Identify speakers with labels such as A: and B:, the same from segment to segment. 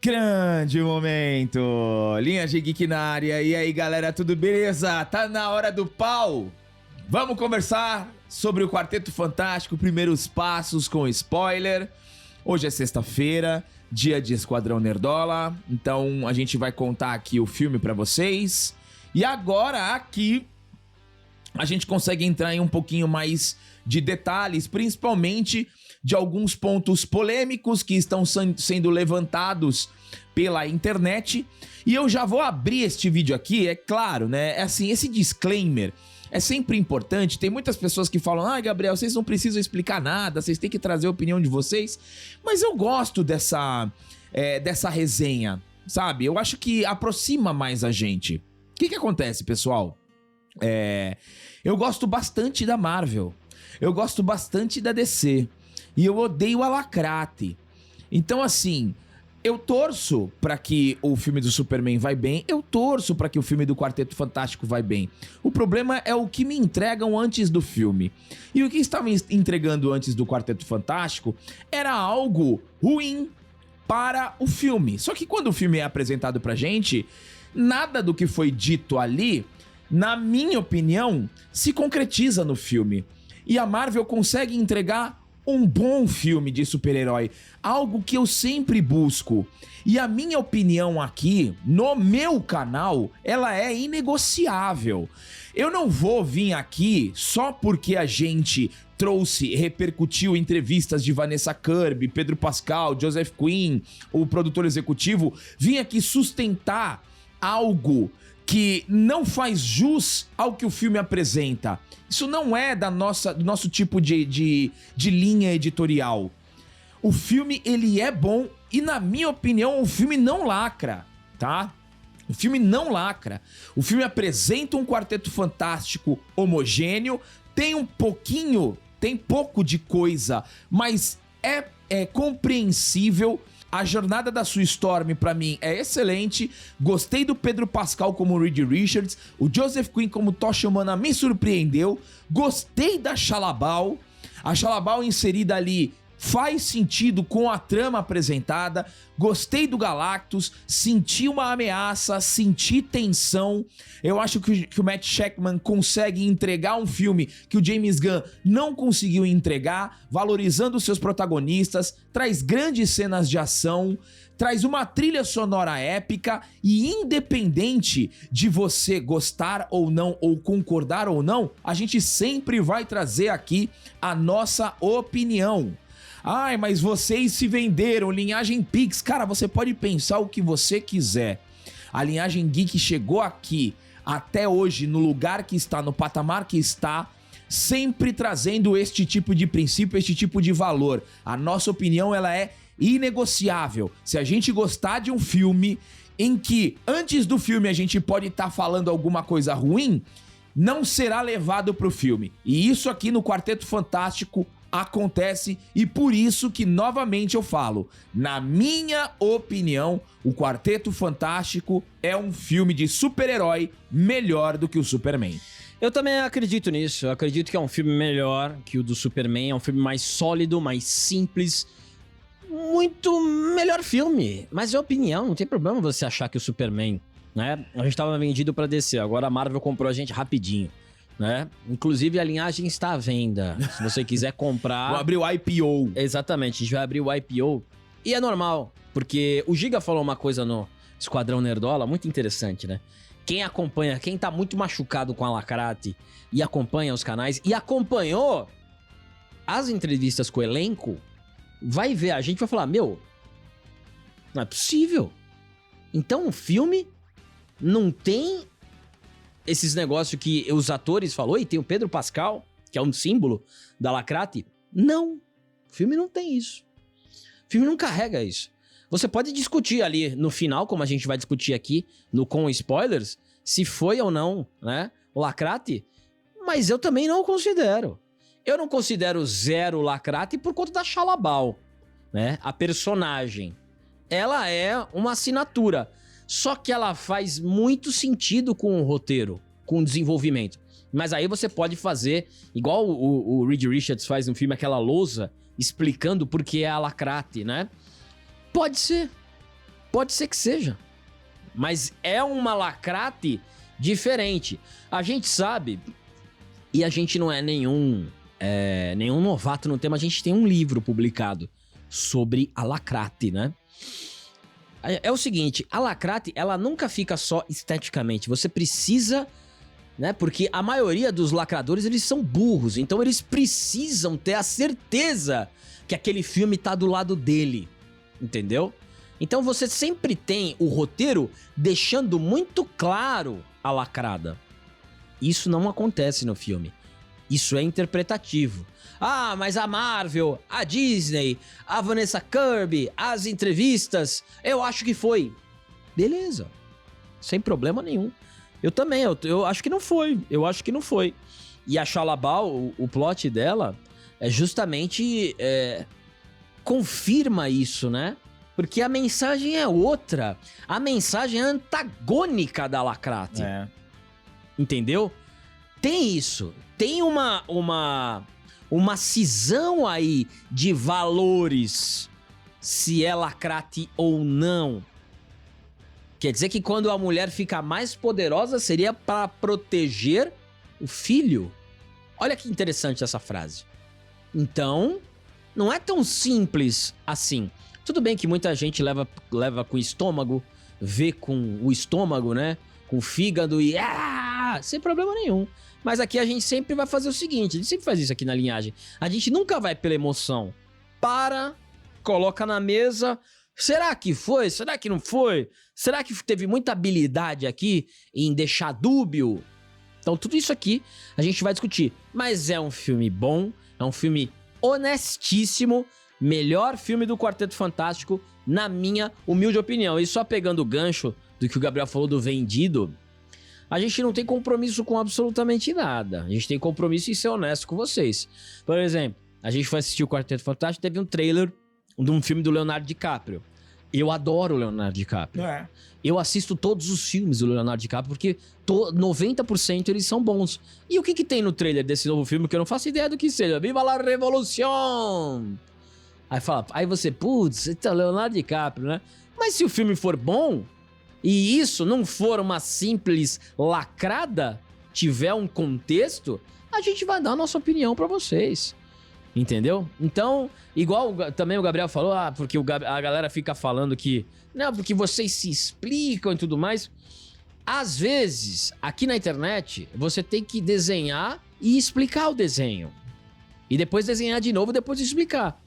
A: Grande momento! Linha de Geek na área. E aí, galera, tudo beleza? Tá na hora do pau! Vamos conversar sobre o Quarteto Fantástico, primeiros passos com spoiler. Hoje é sexta-feira, dia de Esquadrão Nerdola. Então a gente vai contar aqui o filme pra vocês. E agora aqui a gente consegue entrar em um pouquinho mais de detalhes, principalmente de alguns pontos polêmicos que estão sendo levantados pela internet. E eu já vou abrir este vídeo aqui, é claro, né? É assim, esse disclaimer é sempre importante. Tem muitas pessoas que falam: ah, Gabriel, vocês não precisam explicar nada, vocês têm que trazer a opinião de vocês. Mas eu gosto dessa resenha, sabe? Eu acho que aproxima mais a gente. O que acontece, pessoal? Eu gosto bastante da Marvel, eu gosto bastante da DC, e eu odeio a lacrate. Então, assim, eu torço pra que o filme do Superman vai bem, eu torço pra que o filme do Quarteto Fantástico vai bem. O problema é o que me entregam antes do filme. E o que estavam entregando antes do Quarteto Fantástico era algo ruim para o filme. Só que quando o filme é apresentado pra gente, nada do que foi dito ali, na minha opinião, se concretiza no filme. E a Marvel consegue entregar um bom filme de super-herói, algo que eu sempre busco. E a minha opinião aqui, no meu canal, ela é inegociável. Eu não vou vir aqui só porque a gente repercutiu entrevistas de Vanessa Kirby, Pedro Pascal, Joseph Quinn, o produtor executivo, vim aqui sustentar algo que não faz jus ao que o filme apresenta. Isso não é do nosso tipo de linha editorial. O filme, ele é bom e, na minha opinião, o filme não lacra, tá? O filme não lacra. O filme apresenta um Quarteto Fantástico homogêneo, tem pouco de coisa, mas é compreensível. A jornada da Sue Storm, pra mim, é excelente. Gostei do Pedro Pascal como Reed Richards. O Joseph Quinn como Tocha Humana me surpreendeu. Gostei da Shalla-Bal. A Shalla-Bal inserida ali faz sentido com a trama apresentada. Gostei do Galactus. Senti uma ameaça, senti tensão. Eu acho que o Matt Shakman consegue entregar um filme que o James Gunn não conseguiu entregar, valorizando seus protagonistas, traz grandes cenas de ação, traz uma trilha sonora épica e, independente de você gostar ou não, ou concordar ou não, a gente sempre vai trazer aqui a nossa opinião. Ai, mas vocês se venderam, Linhagem Pix. Cara, você pode pensar o que você quiser. A Linhagem Geek chegou aqui, até hoje, no lugar que está, no patamar que está, sempre trazendo este tipo de princípio, este tipo de valor. A nossa opinião, ela é inegociável. Se a gente gostar de um filme em que, antes do filme, a gente pode estar falando alguma coisa ruim, não será levado pro filme. E isso aqui no Quarteto Fantástico acontece, e por isso que novamente eu falo, na minha opinião, o Quarteto Fantástico é um filme de super-herói melhor do que o Superman.
B: Eu também acredito nisso, eu acredito que é um filme melhor que o do Superman, é um filme mais sólido, mais simples, muito melhor filme. Mas é opinião, não tem problema você achar que o Superman, né, a gente tava vendido pra DC, agora a Marvel comprou a gente rapidinho, né? Inclusive a linhagem está à venda. Se você quiser comprar...
A: Vou abrir o IPO.
B: Exatamente, a gente vai abrir o IPO. E é normal, porque o Giga falou uma coisa no Esquadrão Nerdola muito interessante, né? Quem acompanha, quem tá muito machucado com a lacrate e acompanha os canais e acompanhou as entrevistas com o elenco, vai ver a gente e vai falar: meu, não é possível. Então o filme não tem esses negócios que os atores falou, e tem o Pedro Pascal, que é um símbolo da lacrate. Não, o filme não tem isso. O filme não carrega isso. Você pode discutir ali no final, como a gente vai discutir aqui, com spoilers, se foi ou não, né, o lacrate, mas eu também não o considero. Eu não considero zero lacrate por conta da Shalla-Bal, né, a personagem. Ela é uma assinatura. Só que ela faz muito sentido com o roteiro, com o desenvolvimento. Mas aí você pode fazer, igual o Reed Richards faz no filme, aquela lousa explicando por que é a lacrate, né? Pode ser. Pode ser que seja. Mas é uma lacrate diferente. A gente sabe, e a gente não é nenhum novato no tema, a gente tem um livro publicado sobre a lacrate, né? É o seguinte, a lacrate, ela nunca fica só esteticamente. Você precisa, né? Porque a maioria dos lacradores, eles são burros. Então eles precisam ter a certeza que aquele filme tá do lado dele. Entendeu? Então você sempre tem o roteiro deixando muito claro a lacrada. Isso não acontece no filme. Isso é interpretativo. Ah, mas a Marvel, a Disney, a Vanessa Kirby, as entrevistas, eu acho que foi. Beleza. Sem problema nenhum. Eu também, eu acho que não foi. Eu acho que não foi. E a Xalabal, o plot dela, é justamente... confirma isso, né? Porque a mensagem é outra. A mensagem é antagônica da lacrate. Entendeu? Tem isso. Tem uma cisão aí de valores, se é lacrate ou não. Quer dizer que quando a mulher fica mais poderosa, seria para proteger o filho? Olha que interessante essa frase. Então, não é tão simples assim. Tudo bem que muita gente leva com o estômago, vê com o estômago, né? Com o fígado e... sem problema nenhum. Mas aqui a gente sempre vai fazer o seguinte, a gente sempre faz isso aqui na linhagem. A gente nunca vai pela emoção. Para, coloca na mesa. Será que foi? Será que não foi? Será que teve muita habilidade aqui em deixar dúbio? Então tudo isso aqui a gente vai discutir. Mas é um filme bom, é um filme honestíssimo, melhor filme do Quarteto Fantástico, na minha humilde opinião. E só pegando o gancho do que o Gabriel falou do vendido, a gente não tem compromisso com absolutamente nada. A gente tem compromisso em ser honesto com vocês. Por exemplo, a gente foi assistir o Quarteto Fantástico, teve um trailer de um filme do Leonardo DiCaprio. Eu adoro o Leonardo DiCaprio. Eu assisto todos os filmes do Leonardo DiCaprio porque 90% eles são bons. E o que tem no trailer desse novo filme que eu não faço ideia do que seja? Viva la Revolução! Aí você, putz, então Leonardo DiCaprio, né? Mas se o filme for bom, e isso não for uma simples lacrada, tiver um contexto, a gente vai dar a nossa opinião pra vocês. Entendeu? Então, igual também o Gabriel falou, porque a galera fica falando que... Não, porque vocês se explicam e tudo mais. Às vezes, aqui na internet, você tem que desenhar e explicar o desenho. E depois desenhar de novo, depois explicar.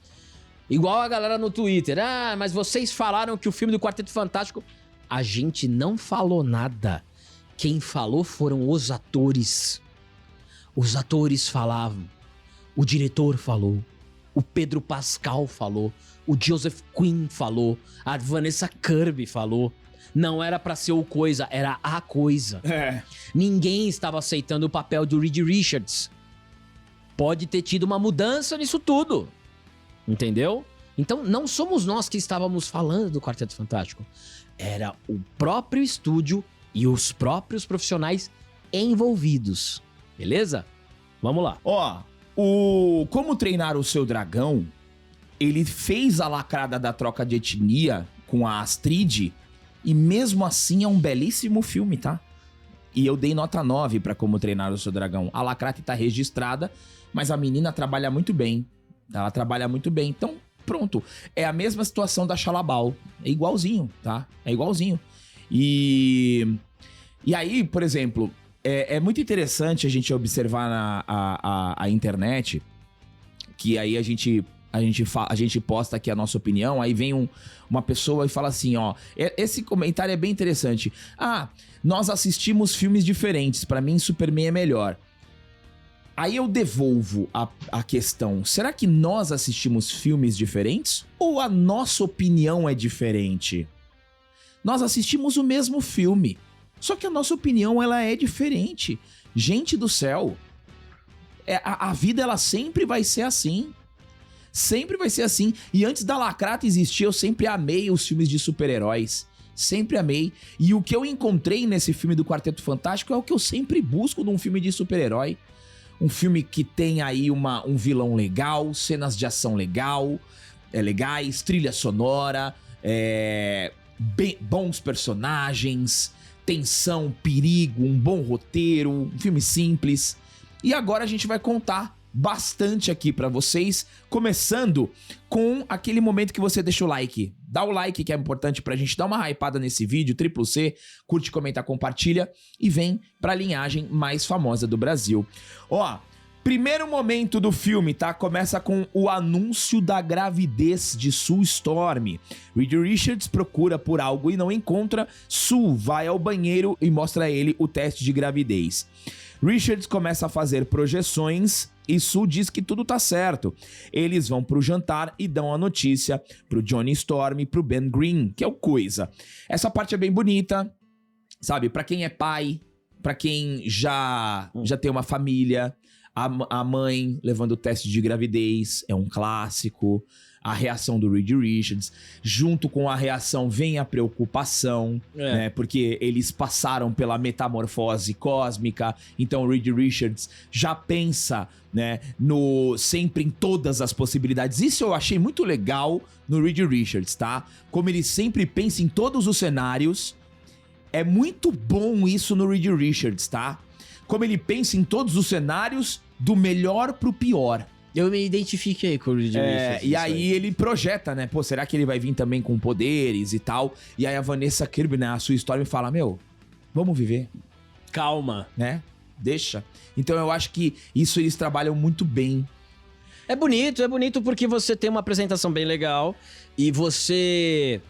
B: Igual a galera no Twitter. Mas vocês falaram que o filme do Quarteto Fantástico... A gente não falou nada. Quem falou foram os atores. Os atores falavam. O diretor falou. O Pedro Pascal falou. O Joseph Quinn falou. A Vanessa Kirby falou. Não era pra ser o coisa, era a coisa. Ninguém estava aceitando o papel do Reed Richards. Pode ter tido uma mudança nisso tudo. Entendeu? Então, não somos nós que estávamos falando do Quarteto Fantástico. Era o próprio estúdio e os próprios profissionais envolvidos. Beleza? Vamos lá.
A: Como Treinar o Seu Dragão, ele fez a lacrada da troca de etnia com a Astrid, e mesmo assim é um belíssimo filme, tá? E eu dei nota 9 pra Como Treinar o Seu Dragão. A lacrata tá registrada, mas a menina trabalha muito bem. Ela trabalha muito bem, então... Pronto, é a mesma situação da Xalabal. É igualzinho, tá? É igualzinho. E aí, por exemplo, é muito interessante a gente observar a internet, que aí a gente posta aqui a nossa opinião, aí vem uma pessoa e fala assim, esse comentário é bem interessante. Nós assistimos filmes diferentes, pra mim Superman é melhor. Aí eu devolvo a questão, será que nós assistimos filmes diferentes? Ou a nossa opinião é diferente? Nós assistimos o mesmo filme, só que a nossa opinião ela é diferente. Gente do céu, a vida ela sempre vai ser assim. Sempre vai ser assim. E antes da lacrata existir, eu sempre amei os filmes de super-heróis. Sempre amei. E o que eu encontrei nesse filme do Quarteto Fantástico é o que eu sempre busco num filme de super-herói. Um filme que tem aí um vilão legal, cenas de ação legais, trilha sonora, bons personagens, tensão, perigo, um bom roteiro, um filme simples. E agora a gente vai contar bastante aqui pra vocês, começando com aquele momento que você deixa o like. Dá o like, que é importante pra gente dar uma hypada nesse vídeo, C, curte, comenta, compartilha e vem pra linhagem mais famosa do Brasil. Ó, primeiro momento do filme, tá? Começa com o anúncio da gravidez de Sue Storm. Reed Richards procura por algo e não encontra. Sue vai ao banheiro e mostra a ele o teste de gravidez. Richards começa a fazer projeções e Sue diz que tudo tá certo. Eles vão pro jantar e dão a notícia pro Johnny Storm e pro Ben Green, que é o Coisa. Essa parte é bem bonita, sabe? Pra quem é pai, pra quem já tem uma família, a mãe levando o teste de gravidez é um clássico. A reação do Reed Richards, junto com a reação vem a preocupação, né? Porque eles passaram pela metamorfose cósmica, então o Reed Richards já pensa, né, sempre em todas as possibilidades. Isso eu achei muito legal no Reed Richards, tá? Como ele sempre pensa em todos os cenários, é muito bom isso no Reed Richards, tá? Como ele pensa em todos os cenários, do melhor pro pior.
B: Eu me identifiquei com o Reed Richards.
A: E aí ele projeta, né? Pô, será que ele vai vir também com poderes e tal? E aí a Vanessa Kirby, né, a Sue Storm, fala, meu, vamos viver.
B: Calma.
A: Né? Deixa. Então eu acho que isso eles trabalham muito bem.
B: É bonito porque você tem uma apresentação bem legal e você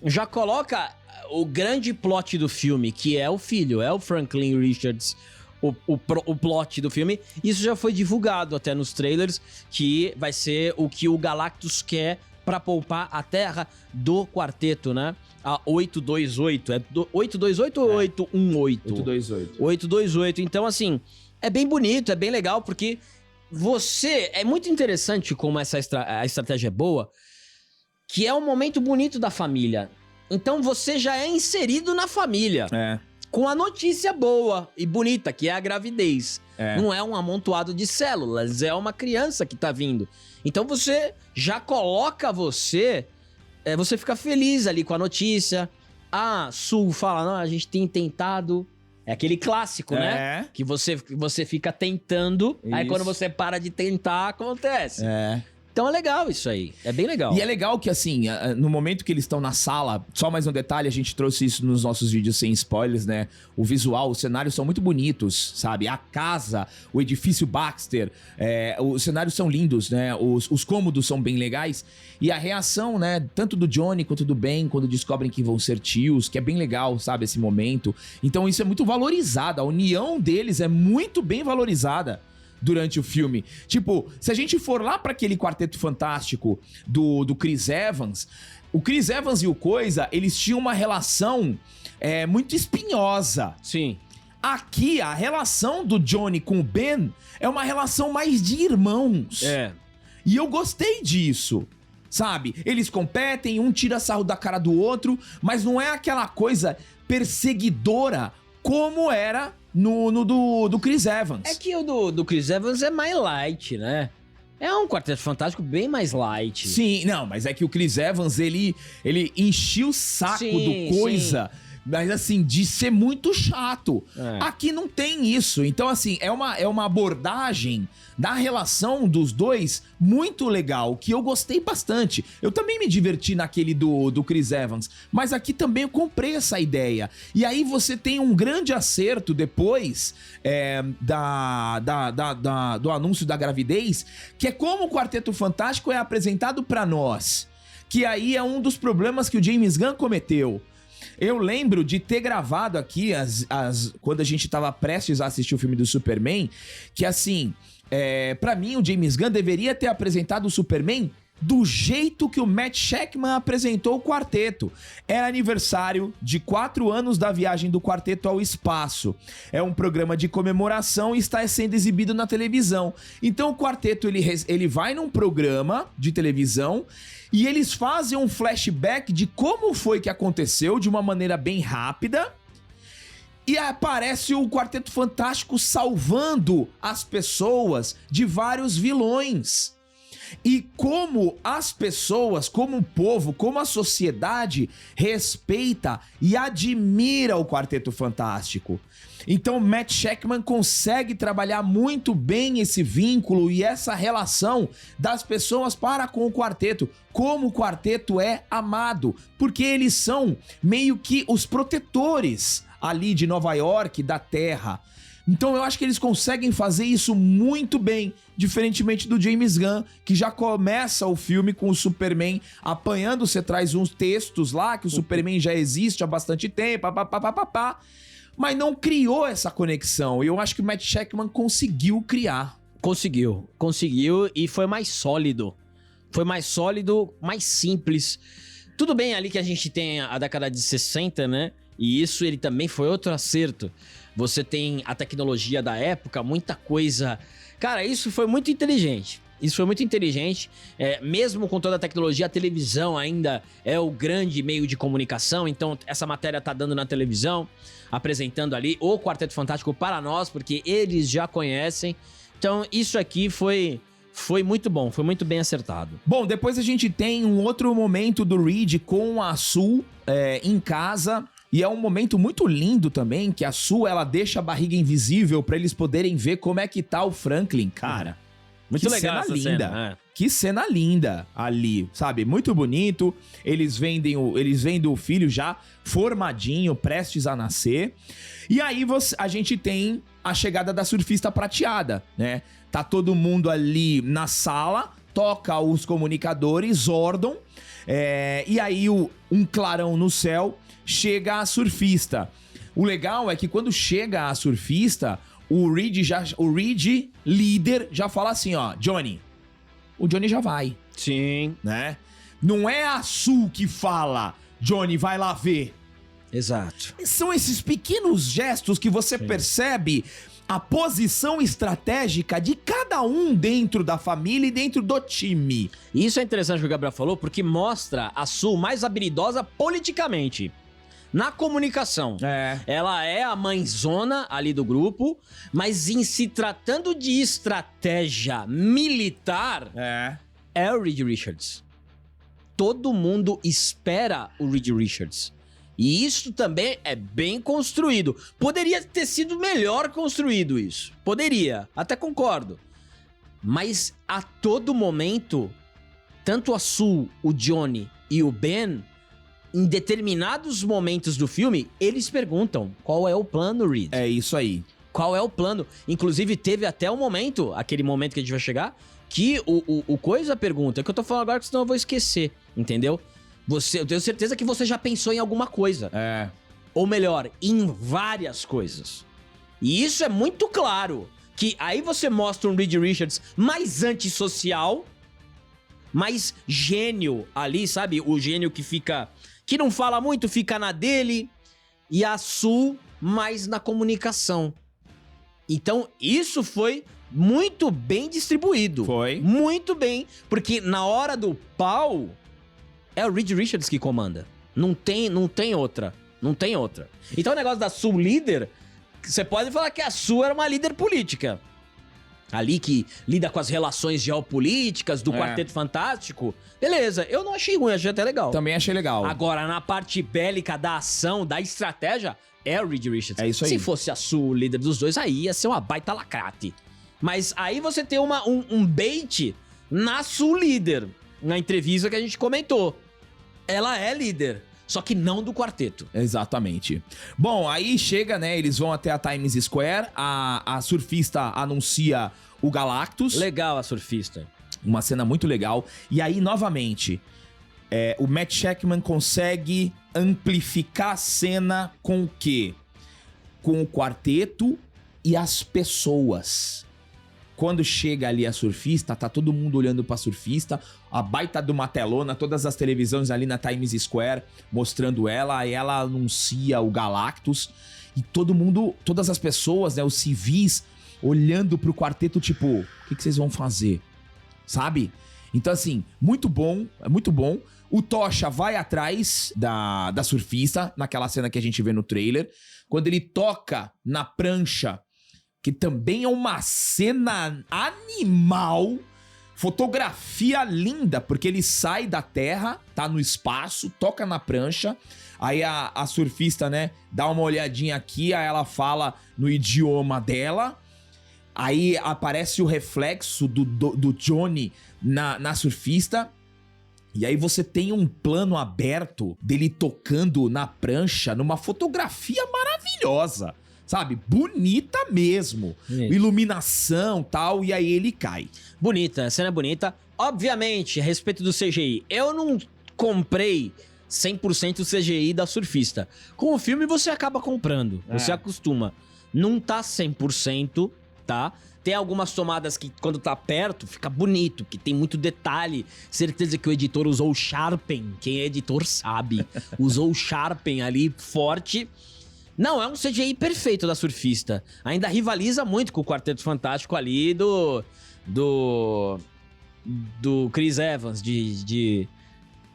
B: já coloca o grande plot do filme, que é o filho, é o Franklin Richards, o plot do filme. Isso já foi divulgado até nos trailers, que vai ser o que o Galactus quer pra poupar a Terra do quarteto, né? A 828. É 828 ou 818?
A: 828.
B: 828. Então, assim, é bem bonito, é bem legal, porque você... É muito interessante como a estratégia é boa, que é um momento bonito da família. Então, você já é inserido na família. Com a notícia boa e bonita, que é a gravidez. Não é um amontoado de células, é uma criança que tá vindo. Então você já coloca você fica feliz ali com a notícia. A Sue fala, não, a gente tem tentado. É aquele clássico, né? Que você fica tentando, aí quando você para de tentar, acontece. Então é legal isso aí, é bem legal.
A: E é legal que, assim, no momento que eles estão na sala, só mais um detalhe, a gente trouxe isso nos nossos vídeos sem spoilers, né? O visual, os cenários são muito bonitos, sabe? A casa, o edifício Baxter, os cenários são lindos, né? Os cômodos são bem legais. E a reação, né, tanto do Johnny quanto do Ben, quando descobrem que vão ser tios, que é bem legal, sabe, esse momento. Então isso é muito valorizado, a união deles é muito bem valorizada durante o filme. Tipo, se a gente for lá pra aquele Quarteto Fantástico do Chris Evans, o Chris Evans e o Coisa, eles tinham uma relação muito espinhosa.
B: Sim.
A: Aqui, a relação do Johnny com o Ben é uma relação mais de irmãos. E eu gostei disso, sabe? Eles competem, um tira sarro da cara do outro, mas não é aquela coisa perseguidora como era no do Chris Evans.
B: É que o do Chris Evans é mais light, né? É um Quarteto Fantástico bem mais light.
A: Sim, não, mas é que o Chris Evans, ele enchia o saco do Coisa, mas assim, de ser muito chato. Aqui não tem isso. Então, assim, é uma abordagem da relação dos dois muito legal, que eu gostei bastante. Eu também me diverti naquele do Chris Evans, mas aqui também eu comprei essa ideia. E aí você tem um grande acerto depois do anúncio da gravidez, que é como o Quarteto Fantástico é apresentado pra nós. Que aí é um dos problemas que o James Gunn cometeu. Eu lembro de ter gravado aqui, quando a gente tava prestes a assistir o filme do Superman, que assim, pra mim o James Gunn deveria ter apresentado o Superman do jeito que o Matt Shakman apresentou o quarteto. Era aniversário de 4 anos da viagem do quarteto ao espaço. É um programa de comemoração e está sendo exibido na televisão. Então o quarteto ele vai num programa de televisão e eles fazem um flashback de como foi que aconteceu de uma maneira bem rápida. E aparece o Quarteto Fantástico salvando as pessoas de vários vilões. e como as pessoas, como o povo, como a sociedade respeita e admira o Quarteto Fantástico. Então Matt Shakman consegue trabalhar muito bem esse vínculo e essa relação das pessoas para com o quarteto, como o quarteto é amado, porque eles são meio que os protetores ali de Nova York, da Terra. Então eu acho que eles conseguem fazer isso muito bem, diferentemente do James Gunn, que já começa o filme com o Superman apanhando, você traz uns textos lá, que o Superman já existe há bastante tempo, mas não criou essa conexão. E eu acho que o Matt Shakman conseguiu criar.
B: Conseguiu e foi mais sólido. Foi mais sólido, mais simples. Tudo bem ali que a gente tem a década de 60, né? E isso ele também foi outro acerto. Você tem a tecnologia da época, muita coisa... Cara, isso foi muito inteligente. Mesmo com toda a tecnologia, a televisão ainda é o grande meio de comunicação. Então essa matéria tá dando na televisão, apresentando ali o Quarteto Fantástico para nós, porque eles já conhecem. Então isso aqui foi muito bom, foi muito bem acertado.
A: Bom, depois a gente tem um outro momento do Reed com a Sue em casa. E é um momento muito lindo também, que a Sue, ela deixa a barriga invisível pra eles poderem ver como é que tá o Franklin, cara.
B: Muito
A: que
B: legal
A: cena
B: essa
A: linda.
B: cena.
A: Que cena linda ali, sabe? Muito bonito. Eles vendem o filho já formadinho, prestes a nascer. E aí a gente tem a chegada da surfista prateada, né? Tá todo mundo ali na sala, toca os comunicadores, Zordon, e aí um clarão no céu, chega a surfista. O legal é que quando chega a surfista, o Reed, líder, já fala assim, ó, Johnny. O Johnny já vai.
B: Sim.
A: Né? Não é a Sue que fala, Johnny, vai lá ver.
B: Exato.
A: São esses pequenos gestos que você percebe a posição estratégica de cada um dentro da família e dentro do time.
B: E isso é interessante o que o Gabriel falou, porque mostra a Sue mais habilidosa politicamente. Na comunicação. Ela é a mãezona ali do grupo, mas em se tratando de estratégia militar, é o Reed Richards. Todo mundo espera o Reed Richards. E isso também é bem construído. Poderia ter sido melhor construído isso. Poderia, até concordo. Mas a todo momento, tanto a Sue, o Johnny e o Ben, em determinados momentos do filme, eles perguntam qual é o plano, Reed.
A: É isso aí.
B: Qual é o plano? Inclusive, teve até um momento, aquele momento que a gente vai chegar, que o Coisa pergunta, que eu tô falando agora, que senão eu vou esquecer, entendeu? Eu tenho certeza que você já pensou em alguma coisa. Ou melhor, em várias coisas. E isso é muito claro, que aí você mostra um Reed Richards mais antissocial, mais gênio ali, sabe? O gênio que não fala muito, fica na dele, e a Sue mais na comunicação. Então, isso foi muito bem distribuído.
A: Foi.
B: Muito bem, porque na hora do pau, é o Reed Richards que comanda. Não tem outra. Não tem outra. Então, o negócio da Sue líder, você pode falar que a Sue era uma líder política. Ali que lida com as relações geopolíticas do Quarteto Fantástico. Beleza, eu não achei ruim, achei até legal.
A: Também achei legal.
B: Agora, na parte bélica da ação, da estratégia, é o Reed Richards.
A: É isso aí.
B: Se fosse a Sue, líder dos dois, aí ia ser uma baita lacrate. Mas aí você tem um bait na Sue líder, na entrevista que a gente comentou. Ela é líder, só que não do quarteto.
A: Exatamente. Bom, aí chega, né? Eles vão até a Times Square. A surfista anuncia o Galactus.
B: Legal a surfista.
A: Uma cena muito legal. E aí, novamente, o Matt Shakman consegue amplificar a cena com o quê? Com o quarteto e as pessoas. Quando chega ali a surfista, tá todo mundo olhando pra surfista, a baita de uma telona, todas as televisões ali na Times Square mostrando ela, aí ela anuncia o Galactus, e todo mundo, todas as pessoas, né, os civis, olhando pro quarteto, tipo, o que vocês vão fazer? Sabe? Então, assim, muito bom, é muito bom. O Tocha vai atrás da surfista, naquela cena que a gente vê no trailer, quando ele toca na prancha, que também é uma cena animal, Fotografia linda, porque ele sai da terra, tá no espaço, toca na prancha. Aí a surfista, né, dá uma olhadinha aqui, aí ela fala no idioma dela. Aí aparece o reflexo do Johnny na surfista. E aí você tem um plano aberto dele tocando na prancha numa fotografia maravilhosa, sabe? Bonita mesmo.
B: Bonito.
A: Iluminação, tal, e aí ele cai.
B: Bonita, a cena é bonita. Obviamente, a respeito do CGI, eu não comprei 100% o CGI da surfista. Com o filme você acaba comprando, você acostuma. Não tá 100%, tá? Tem algumas tomadas que quando tá perto fica bonito, que tem muito detalhe. Certeza que o editor usou o Sharpen, quem é editor sabe. Usou o Sharpen ali forte. Não, é um CGI perfeito da surfista. Ainda rivaliza muito com o Quarteto Fantástico ali do Chris Evans,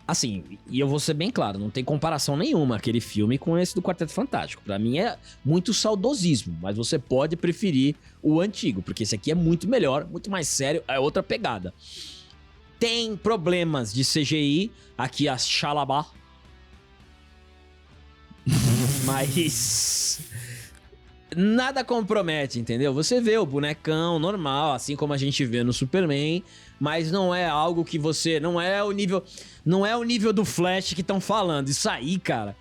B: Assim, e eu vou ser bem claro, não tem comparação nenhuma aquele filme com esse do Quarteto Fantástico. Pra mim é muito saudosismo, mas você pode preferir o antigo, porque esse aqui é muito melhor, muito mais sério, é outra pegada. Tem problemas de CGI, aqui a Xalabá. Mas nada compromete, entendeu? Você vê o bonecão normal, assim como a gente vê no Superman, mas não é algo que você... Não é o nível do Flash que estão falando. Isso aí, cara,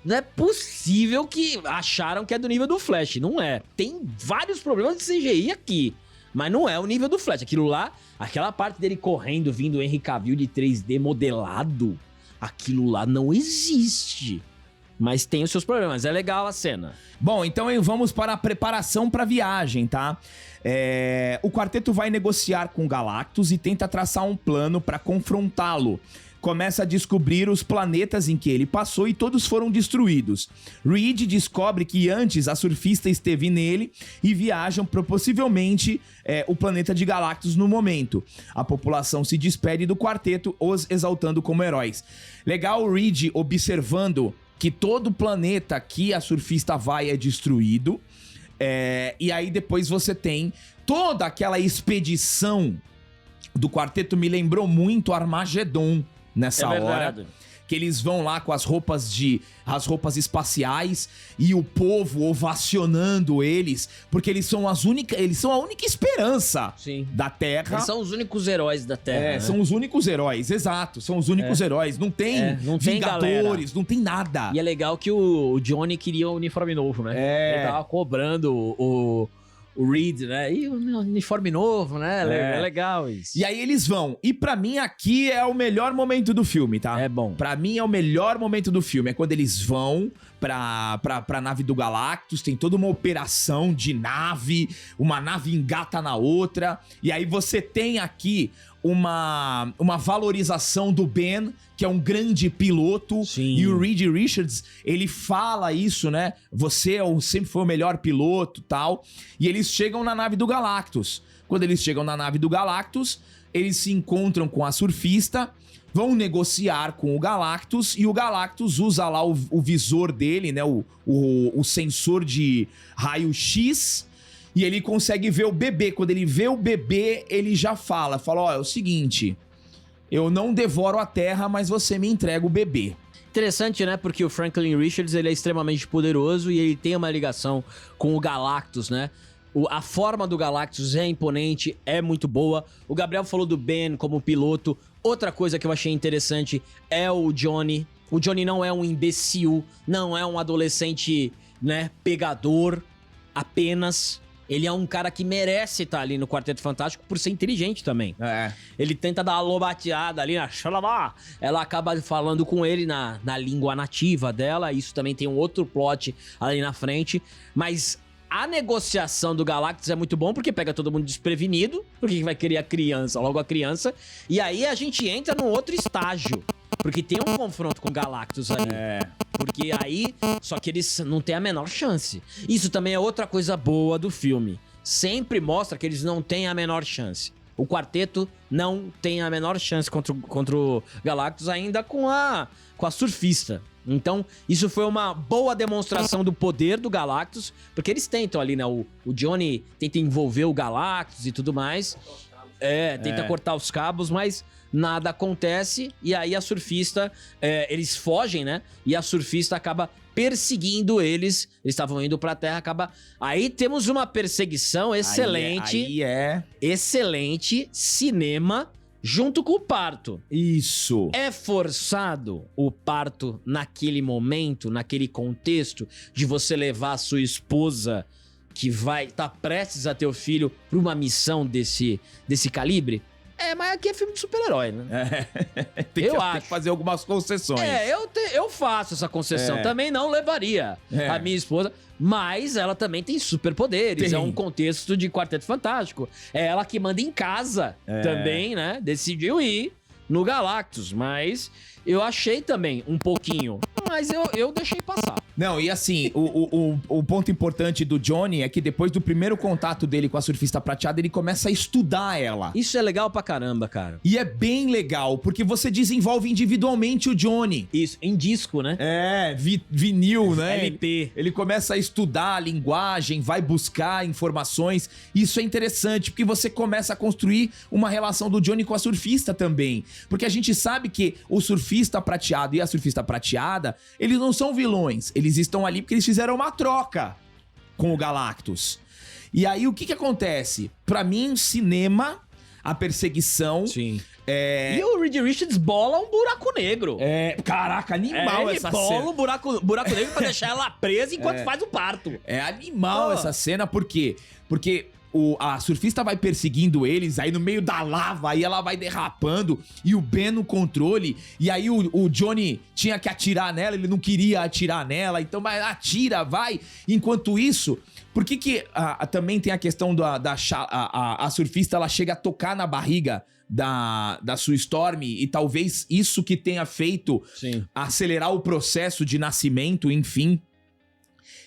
B: não é possível que acharam que é do nível do Flash. Não é. Tem vários problemas de CGI aqui, mas não é o nível do Flash. Aquilo lá, aquela parte dele correndo, vindo o Henry Cavill de 3D modelado, aquilo lá não existe. Mas tem os seus problemas, é legal a cena.
A: Bom, então vamos para a preparação para a viagem, tá? O quarteto vai negociar com o Galactus e tenta traçar um plano para confrontá-lo. Começa a descobrir os planetas em que ele passou e todos foram destruídos. Reed descobre que antes a surfista esteve nele e viajam para possivelmente o planeta de Galactus no momento. A população se despede do quarteto, os exaltando como heróis. Legal o Reed observando que todo o planeta que a surfista vai é destruído. E aí depois você tem toda aquela expedição do quarteto. Me lembrou muito Armagedon nessa hora. Que eles vão lá com as roupas espaciais e o povo ovacionando eles, porque eles são a única esperança da Terra.
B: Eles são os únicos heróis da Terra. Né?
A: São os únicos heróis, exato. São os únicos heróis. Não tem Vingadores, não tem nada.
B: E é legal que o Johnny queria um uniforme novo, né? Ele tava cobrando o Reed, né? E o uniforme novo, né? É legal isso.
A: E aí eles vão. E pra mim aqui é o melhor momento do filme, tá?
B: É bom.
A: Pra mim é o melhor momento do filme. É quando eles vão pra nave do Galactus. Tem toda uma operação de nave. Uma nave engata na outra. E aí você tem aqui uma valorização do Ben, que é um grande piloto.
B: Sim.
A: E o Reed Richards, ele fala isso, né? Você sempre foi o melhor piloto, tal. E eles chegam na nave do Galactus. Quando eles chegam na nave do Galactus, eles se encontram com a surfista, vão negociar com o Galactus, e o Galactus usa lá o visor dele, né? O sensor de raio-x, e ele consegue ver o bebê. Quando ele vê o bebê, ele já fala, ó, é o seguinte, eu não devoro a Terra, mas você me entrega o bebê.
B: Interessante, né? Porque o Franklin Richards, ele é extremamente poderoso e ele tem uma ligação com o Galactus, né? A forma do Galactus é imponente, é muito boa. O Gabriel falou do Ben como piloto. Outra coisa que eu achei interessante é o Johnny. O Johnny não é um imbecil, não é um adolescente, né, pegador apenas. Ele é um cara que merece estar ali no Quarteto Fantástico por ser inteligente também. Ele tenta dar uma lobateada ali na Xalabá. Ela acaba falando com ele na língua nativa dela. Isso também tem um outro plot ali na frente. Mas a negociação do Galactus é muito bom porque pega todo mundo desprevenido. Porque vai querer a criança, logo a criança. E aí a gente entra num outro estágio. Porque tem um confronto com o Galactus ali. Porque aí, só que eles não têm a menor chance. Isso também é outra coisa boa do filme. Sempre mostra que eles não têm a menor chance. O quarteto não tem a menor chance contra o Galactus, ainda com a surfista. Então, isso foi uma boa demonstração do poder do Galactus, porque eles tentam ali, né? O Johnny tenta envolver o Galactus e tudo mais. Tenta cortar os cabos, mas nada acontece. E aí a surfista, eles fogem, né? E a surfista acaba perseguindo eles. Eles estavam indo pra terra, acaba... Aí temos uma perseguição excelente. Excelente cinema junto com o parto.
A: Isso.
B: É forçado o parto naquele momento, naquele contexto, de você levar a sua esposa, que vai estar prestes a ter o filho, pra uma missão desse calibre? Mas aqui é filme de super-herói, né?
A: Tem que fazer algumas concessões.
B: Eu faço essa concessão. Também não levaria a minha esposa, mas ela também tem superpoderes. É um contexto de Quarteto Fantástico. É ela que manda em casa também, né? Decidiu ir no Galactus, mas eu achei também um pouquinho. Mas eu deixei passar.
A: Não, e assim, o ponto importante do Johnny é que depois do primeiro contato dele com a surfista prateada, ele começa a estudar ela.
B: Isso é legal pra caramba, cara.
A: E é bem legal, porque você desenvolve individualmente o Johnny.
B: Isso, em disco, né?
A: Vinil, né?
B: LP.
A: Ele começa a estudar a linguagem, vai buscar informações. Isso é interessante, porque você começa a construir uma relação do Johnny com a surfista também. Porque a gente sabe que o surfista prateado e a surfista prateada, eles não são vilões. Eles estão ali porque eles fizeram uma troca com o Galactus. E aí, o que acontece? Pra mim, cinema, a perseguição...
B: Sim. E o Reed Richards bola um buraco negro.
A: Caraca, animal essa cena.
B: Ele bola um buraco negro pra deixar ela presa enquanto faz o parto.
A: É animal essa cena, por quê? Porque... a surfista vai perseguindo eles, aí no meio da lava, aí ela vai derrapando, e o Ben no controle, e aí o Johnny tinha que atirar nela, ele não queria atirar nela, então atira, vai. Enquanto isso, por que também tem a questão a surfista, ela chega a tocar na barriga da Sue Storm, e talvez isso que tenha feito acelerar o processo de nascimento, enfim.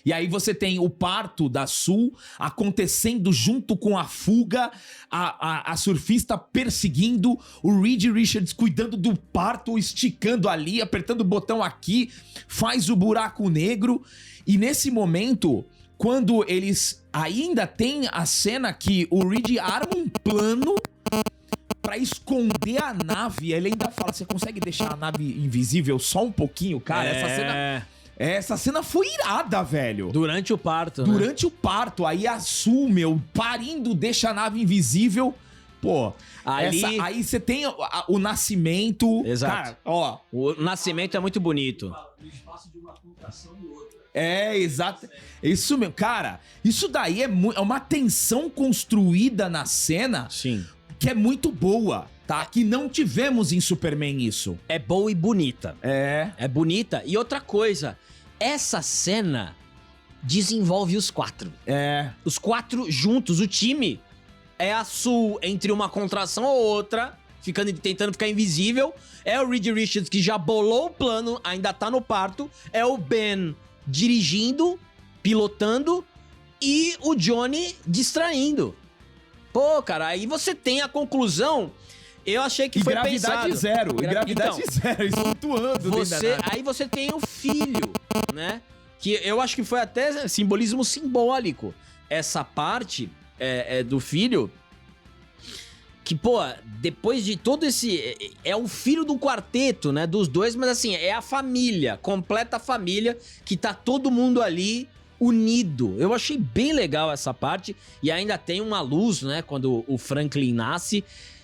A: E aí você tem o parto da Sue acontecendo junto com a fuga, a surfista perseguindo, o Reed Richards cuidando do parto, esticando ali, apertando o botão aqui, faz o buraco negro. E nesse momento, quando eles ainda tem a cena que o Reed arma um plano pra esconder a nave, ele ainda fala, você consegue deixar a nave invisível só um pouquinho, cara? Essa cena foi irada, velho.
B: Durante o parto,
A: Durante o parto. Aí a Sue, parindo, deixa a nave invisível. Pô, aí você tem o nascimento.
B: Exato.
A: Cara,
B: o nascimento é muito bonito.
C: No espaço de uma contração e outra.
A: Exato. Isso mesmo. Cara, isso daí é uma tensão construída na cena.
B: Sim.
A: Que é muito boa. Tá? Que não tivemos em Superman isso.
B: É boa e bonita. É bonita. E outra coisa, essa cena desenvolve os quatro. Os quatro juntos, o time. É a Sue entre uma contração ou outra, tentando ficar invisível. É o Reed Richards que já bolou o plano, ainda tá no parto. É o Ben dirigindo, pilotando. E o Johnny distraindo. Pô, cara, aí você tem a conclusão... Eu achei que foi
A: gravidade
B: pensado.
A: Zero. Gravidade zero, isso flutuando.
B: Aí você tem o filho, né? Que eu acho que foi até simbolismo simbólico. Essa parte do filho... Que, pô, depois de todo esse... É o filho do quarteto, né? Dos dois, mas assim, é a família. Completa família, que tá todo mundo ali... unido. Eu achei bem legal essa parte. E ainda tem uma luz, né? Quando o Franklin nasce...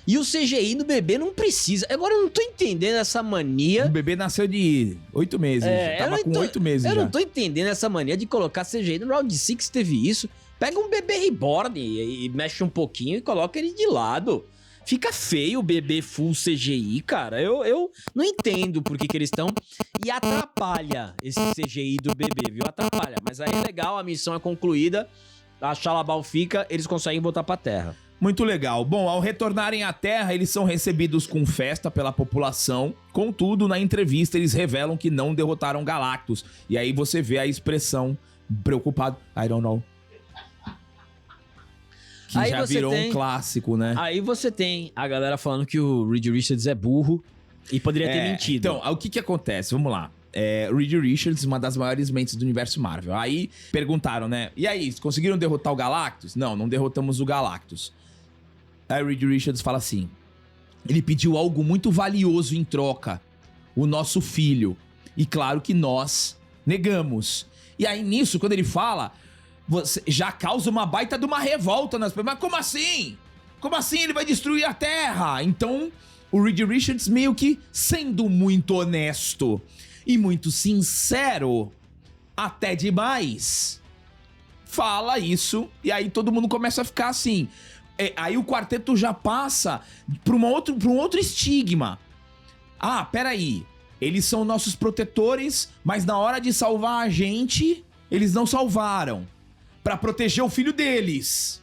B: E o CGI do bebê não precisa. Agora eu não tô entendendo essa mania...
A: O bebê nasceu de 8 meses. Tava com 8 meses já.
B: Eu não tô entendendo essa mania de colocar CGI. No Round 6 teve isso. Pega um bebê reborn e mexe um pouquinho e coloca ele de lado. Fica feio o bebê full CGI, cara. Eu não entendo por que eles estão... E atrapalha esse CGI do bebê, viu? Atrapalha. Mas aí é legal, a missão é concluída. A Xalabal fica, eles conseguem voltar pra Terra.
A: Muito legal. Bom, ao retornarem à Terra, eles são recebidos com festa pela população. Contudo, na entrevista, eles revelam que não derrotaram Galactus. E aí você vê a expressão preocupado. I don't know. Que aí já virou um clássico, né?
B: Aí você tem a galera falando que o Reed Richards é burro e poderia ter mentido.
A: Então, o que acontece? Vamos lá. Reed Richards, uma das maiores mentes do universo Marvel. Aí perguntaram, né? E aí, conseguiram derrotar o Galactus? Não derrotamos o Galactus. Aí o Reed Richards fala assim, ele pediu algo muito valioso em troca, o nosso filho. E claro que nós negamos. E aí nisso, quando ele fala, você já causa uma baita de uma revolta nas pessoas. Mas como assim? Como assim ele vai destruir a Terra? Então, o Reed Richards meio que sendo muito honesto e muito sincero, até demais, fala isso, e aí todo mundo começa a ficar assim. Aí o quarteto já passa pra um outro estigma. Ah, peraí, eles são nossos protetores, mas na hora de salvar a gente, eles não salvaram. Pra proteger o filho deles.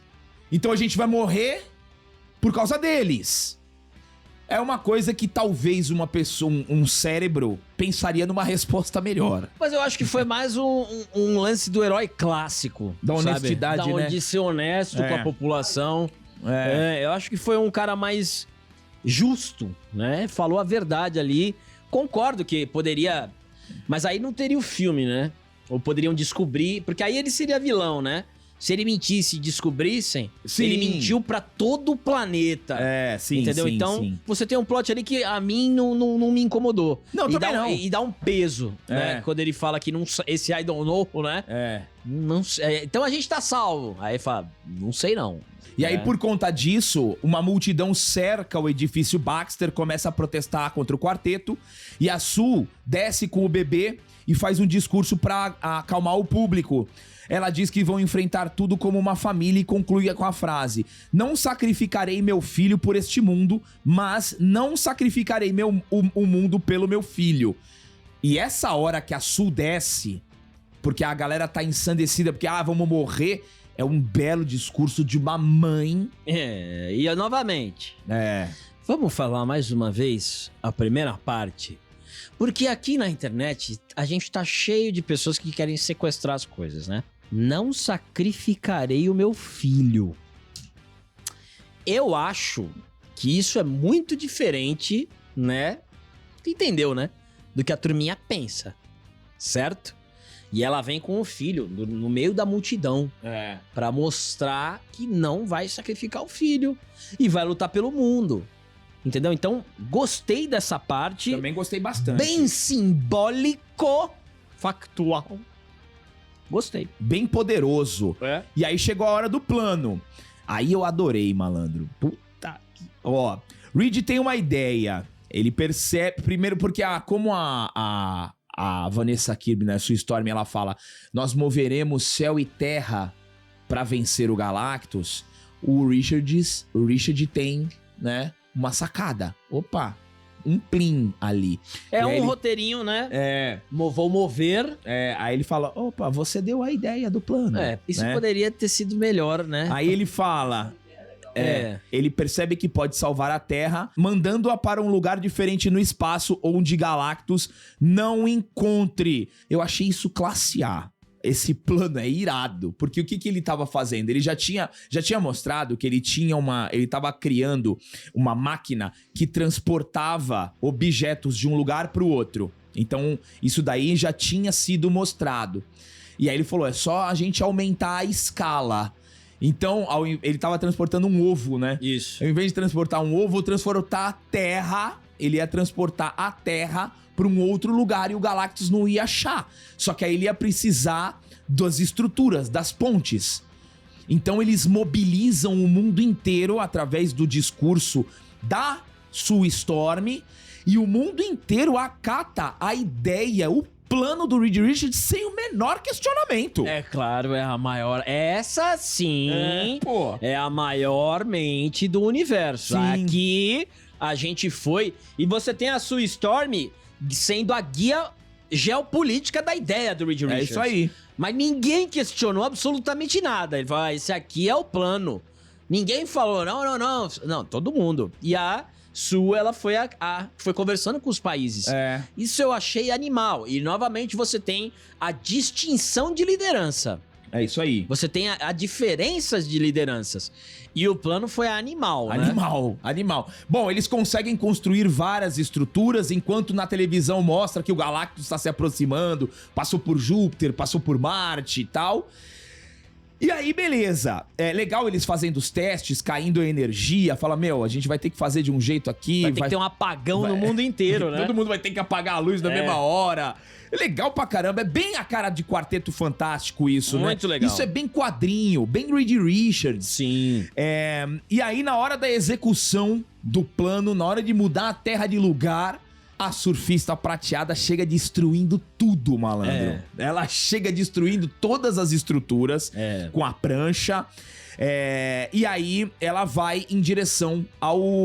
A: Então a gente vai morrer por causa deles. É uma coisa que talvez uma pessoa, um cérebro, pensaria numa resposta melhor.
B: Mas eu acho que foi mais um lance do herói clássico.
A: Da
B: sabe?
A: honestidade, né?
B: De ser honesto com a população. Eu acho que foi um cara mais justo, né? Falou a verdade ali. Concordo que poderia... Mas aí não teria o filme, né? Ou poderiam descobrir... Porque aí ele seria vilão, né? Se ele mentisse e descobrissem, ele mentiu pra todo o planeta.
A: Sim,
B: entendeu?
A: sim,
B: então,
A: sim.
B: você tem um plot ali que a mim não me incomodou.
A: Não, também não.
B: E dá um peso, né? Quando ele fala que não, esse I don't know, né? Não, então a gente tá salvo. Aí fala, não sei não.
A: E aí, por conta disso, uma multidão cerca o edifício Baxter, começa a protestar contra o quarteto, e a Sue desce com o bebê e faz um discurso pra acalmar o público. Ela diz que vão enfrentar tudo como uma família e conclui com a frase: não sacrificarei meu filho por este mundo, mas não sacrificarei o mundo pelo meu filho. E essa hora que a Sue desce, porque a galera tá ensandecida, porque, vamos morrer, é um belo discurso de uma mãe.
B: E novamente, vamos falar mais uma vez a primeira parte. Porque aqui na internet, a gente tá cheio de pessoas que querem sequestrar as coisas, né? Não sacrificarei o meu filho. Eu acho que isso é muito diferente, né? Entendeu, né? Do que a turminha pensa, certo? E ela vem com o filho no meio da multidão pra mostrar que não vai sacrificar o filho e vai lutar pelo mundo. Entendeu? Então, gostei dessa parte.
A: Também gostei bastante.
B: Bem simbólico, factual. Gostei.
A: Bem poderoso. E aí chegou a hora do plano. Aí eu adorei, malandro. Puta que... Ó, Reed tem uma ideia. Ele percebe... Primeiro porque como a Vanessa Kirby, né, Sue Storm, ela fala: nós moveremos céu e terra pra vencer o Galactus. O Richard tem, né, uma sacada. Opa, um plim ali.
B: Roteirinho, né? Vou mover.
A: Aí ele fala: opa, você deu a ideia do plano.
B: Isso
A: né?
B: poderia ter sido melhor, né?
A: Aí ele fala... Ele percebe que pode salvar a Terra, mandando-a para um lugar diferente no espaço, onde Galactus não encontre. Eu achei isso classe A. Esse plano é irado, porque o que ele tava fazendo? Ele já tinha mostrado que ele tava criando uma máquina que transportava objetos de um lugar pro outro. Então, isso daí já tinha sido mostrado. E aí ele falou: é só a gente aumentar a escala. Então, ele tava transportando um ovo, né?
B: Isso.
A: Ao invés de transportar um ovo, transportar a Terra, ele ia transportar a Terra para um outro lugar e o Galactus não ia achar. Só que aí ele ia precisar das estruturas, das pontes. Então eles mobilizam o mundo inteiro através do discurso da Sue Storm, e o mundo inteiro acata a ideia, o plano do Reed Richards sem o menor questionamento.
B: É claro, é a maior... Essa sim é a maior mente do universo.
A: Sim.
B: Aqui a gente foi... E você tem a Sue Storm sendo a guia geopolítica da ideia do Reed Richards.
A: É isso aí.
B: Mas ninguém questionou absolutamente nada. Ele falou: esse aqui é o plano. Ninguém falou: não. Não, todo mundo. E a Sue, ela foi foi conversando com os países. Isso eu achei animal. E, novamente, você tem a distinção de liderança.
A: É isso aí.
B: Você tem a diferenças de lideranças. E o plano foi animal, né?
A: Animal. Bom, eles conseguem construir várias estruturas, enquanto na televisão mostra que o Galactus está se aproximando, passou por Júpiter, passou por Marte e tal. E aí, beleza. É legal eles fazendo os testes, caindo a energia. Fala, a gente vai ter que fazer de um jeito aqui.
B: Vai ter que ter um apagão no mundo inteiro, né?
A: Todo mundo vai ter que apagar a luz na mesma hora. É legal pra caramba. É bem a cara de Quarteto Fantástico isso, né?
B: Muito legal.
A: Isso é bem quadrinho, bem Reed Richards.
B: Sim.
A: E aí, na hora da execução do plano, na hora de mudar a terra de lugar, a surfista prateada chega destruindo tudo, malandro. Ela chega destruindo todas as estruturas com a prancha. E aí ela vai em direção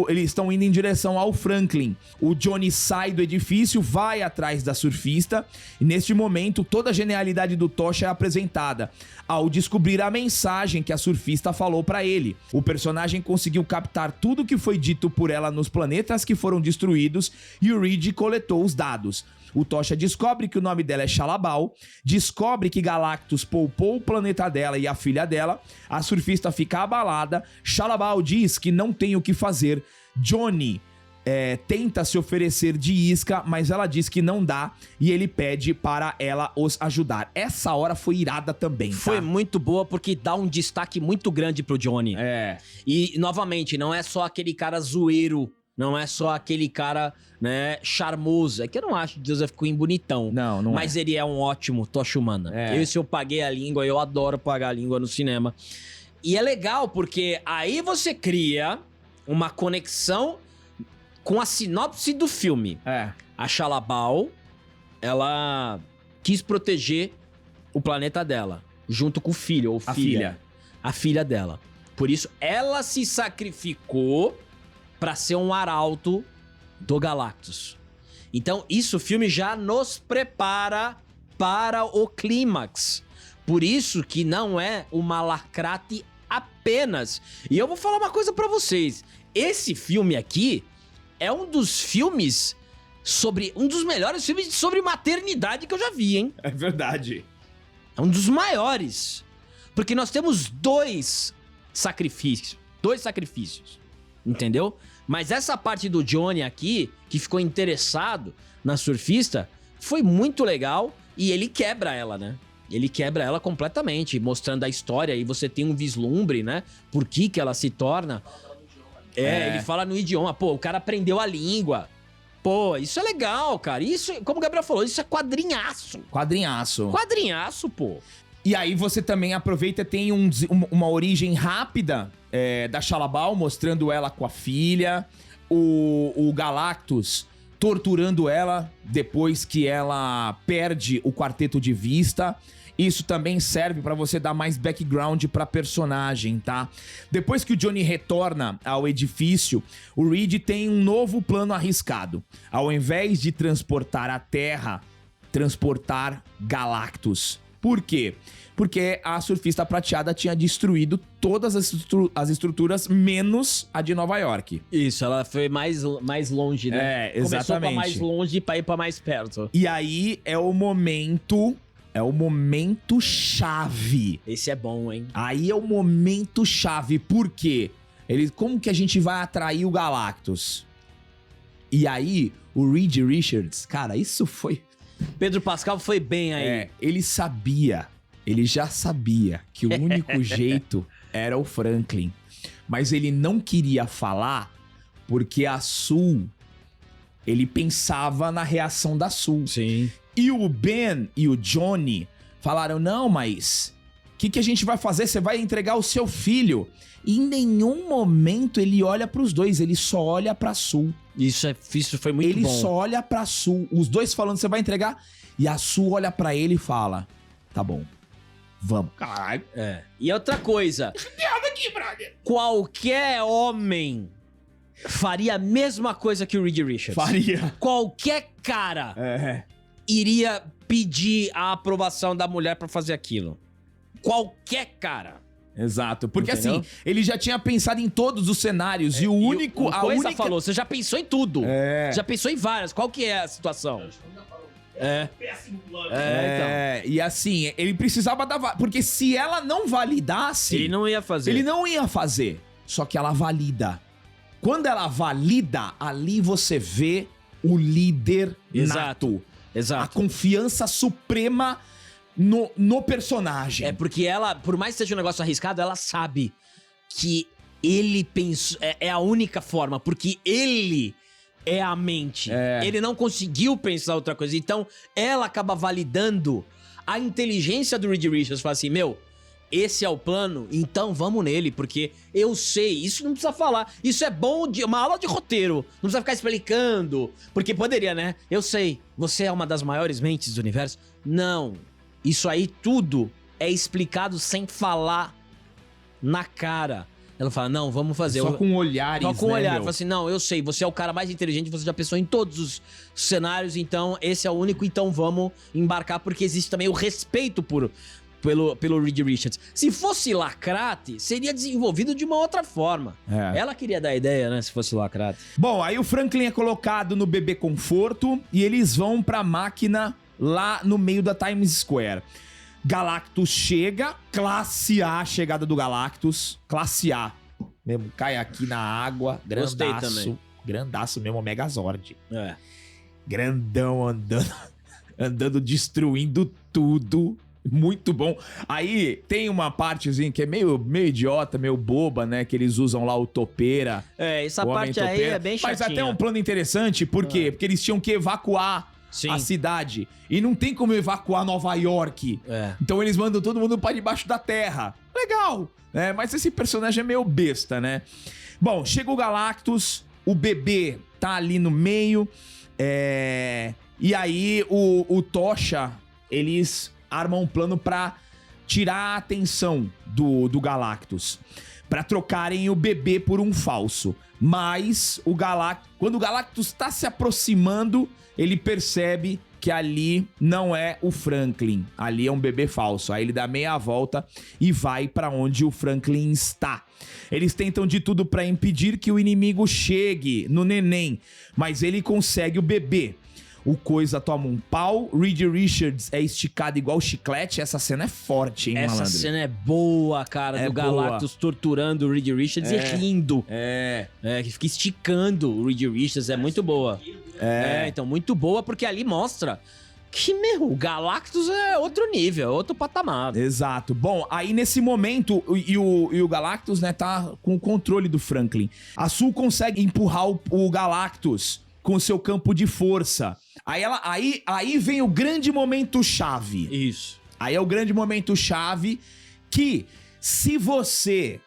A: eles estão indo em direção ao Franklin. O Johnny sai do edifício, vai atrás da surfista. E neste momento, toda a genialidade do Tocha é apresentada ao descobrir a mensagem que a surfista falou pra ele. O personagem conseguiu captar tudo que foi dito por ela nos planetas que foram destruídos e o Reed coletou os dados. O Tocha descobre que o nome dela é Shalabal, descobre que Galactus poupou o planeta dela e a filha dela, a surfista fica abalada, Shalabal diz que não tem o que fazer, Johnny tenta se oferecer de isca, mas ela diz que não dá e ele pede para ela os ajudar. Essa hora foi irada também, tá?
B: Foi muito boa porque dá um destaque muito grande pro Johnny. E, novamente, não é só aquele cara zoeiro, não é só aquele cara, né, charmoso. É que eu não acho Joseph Quinn bonitão.
A: Não
B: mas ele é um ótimo Tocha Humana. Se eu paguei a língua, eu adoro pagar a língua no cinema. E é legal porque aí você cria uma conexão com a sinopse do filme. A Shalabal, ela quis proteger o planeta dela, junto com o filho ou filha. A filha dela. Por isso, ela se sacrificou pra ser um arauto do Galactus. Então, isso o filme já nos prepara para o clímax. Por isso que não é uma lacrate apenas. E eu vou falar uma coisa pra vocês. Esse filme aqui é um dos filmes um dos melhores filmes sobre maternidade que eu já vi, hein?
A: É verdade.
B: É um dos maiores. Porque nós temos dois sacrifícios. Entendeu? Mas essa parte do Johnny aqui, que ficou interessado na surfista, foi muito legal e ele quebra ela, né? Ele quebra ela completamente, mostrando a história e você tem um vislumbre, né? Por que ela se torna... ele fala no idioma. Pô, o cara aprendeu a língua. Pô, isso é legal, cara. Isso, como o Gabriel falou, isso é quadrinhaço. Quadrinhaço, pô.
A: E aí você também aproveita e tem uma origem rápida da Shalabal, mostrando ela com a filha. O Galactus torturando ela depois que ela perde o quarteto de vista. Isso também serve pra você dar mais background pra personagem, tá? Depois que o Johnny retorna ao edifício, o Reed tem um novo plano arriscado. Ao invés de transportar a Terra, transportar Galactus. Por quê? Porque a surfista prateada tinha destruído todas as estruturas, menos a de Nova York.
B: Isso, ela foi mais longe, né?
A: Exatamente.
B: Começou pra mais longe pra ir pra mais perto.
A: E aí é o momento chave.
B: Esse é bom, hein?
A: Aí é o momento chave. Por quê? Como que a gente vai atrair o Galactus? E aí, o Reed Richards, cara, isso foi...
B: Pedro Pascal foi bem aí.
A: Ele já sabia que o único jeito era o Franklin. Mas ele não queria falar porque a Sul, ele pensava na reação da Sul.
B: Sim.
A: E o Ben e o Johnny falaram, não, mas o que a gente vai fazer? Você vai entregar o seu filho. E em nenhum momento ele olha pros dois, ele só olha pra Sul.
B: Isso foi muito bom.
A: Ele só olha pra Sul. Os dois falando, você vai entregar? E a Sul olha pra ele e fala, tá bom, vamos. Caralho.
B: E outra coisa.
A: Aqui, brother.
B: Qualquer homem faria a mesma coisa que o Reed Richards.
A: Faria.
B: Qualquer cara iria pedir a aprovação da mulher pra fazer aquilo. Qualquer cara.
A: Exato, porque
B: Entendeu?
A: assim, ele já tinha pensado em todos os cenários e o único...
B: A única falou, você já pensou em tudo. Já pensou em várias. Qual que é a situação?
C: Péssimo plano.
B: Então.
A: E assim, ele precisava dar... Porque se ela não validasse...
B: Ele não ia fazer.
A: Ele não ia fazer. Só que ela valida. Quando ela valida, ali você vê o líder nato.
B: Exato.
A: A confiança suprema no personagem.
B: É porque ela, por mais que seja um negócio arriscado, ela sabe que ele pensou. É a única forma, porque ele é a mente. Ele não conseguiu pensar outra coisa. Então, ela acaba validando a inteligência do Reed Richards. Fala assim, meu, esse é o plano, então vamos nele, porque eu sei, isso não precisa falar. Isso é bom, uma aula de roteiro. Não precisa ficar explicando, porque poderia, né? Eu sei, você é uma das maiores mentes do universo. Não, isso aí tudo é explicado sem falar na cara. Ela fala, não, vamos fazer.
A: Só com olhares,
B: Só com
A: né,
B: olhar.
A: meu?
B: Fala assim, não, eu sei, você é o cara mais inteligente, você já pensou em todos os cenários, então esse é o único, então vamos embarcar, porque existe também o respeito pelo Reed Richards. Se fosse Lacrate, seria desenvolvido de uma outra forma. Ela queria dar a ideia, né, se fosse Lacrate.
A: Bom, aí o Franklin é colocado no bebê conforto e eles vão pra máquina lá no meio da Times Square. Galactus chega, classe A, chegada do Galactus, classe A. Mesmo, cai aqui na água,
B: Gostei
A: grandaço.
B: também.
A: Grandaço mesmo, Megazord.
B: É.
A: Grandão andando, destruindo tudo. Muito bom. Aí tem uma partezinha que é meio idiota, meio boba, né? Que eles usam lá o topeira.
B: Essa
A: o
B: parte aí
A: Homem-Topeira.
B: é bem chatinha.
A: Mas até um plano interessante, por quê? Porque eles tinham que evacuar a cidade. E não tem como evacuar Nova York. Então eles mandam todo mundo pra debaixo da terra. Legal, né? Mas esse personagem é meio besta, né? Bom, chega o Galactus, o bebê tá ali no meio. E aí o Tocha, eles armam um plano pra tirar a atenção do Galactus. Pra trocarem o bebê por um falso. Mas quando o Galactus tá se aproximando, ele percebe que ali não é o Franklin. Ali é um bebê falso. Aí ele dá meia volta e vai pra onde o Franklin está. Eles tentam de tudo pra impedir que o inimigo chegue no neném, mas ele consegue o bebê. O Coisa toma um pau, Reed Richards é esticado igual chiclete. Essa cena é forte, hein, malandro?
B: Essa cena é boa, cara, do Galactus torturando o Reed Richards e rindo. Que fica esticando o Reed Richards, é muito boa. Então, muito boa, porque ali mostra que, o Galactus é outro nível, outro patamar.
A: Exato. Bom, aí nesse momento, o Galactus, né, tá com o controle do Franklin. A Sul consegue empurrar o Galactus com o seu campo de força. Aí vem o grande momento chave.
B: Isso.
A: Aí é o grande momento chave que, se você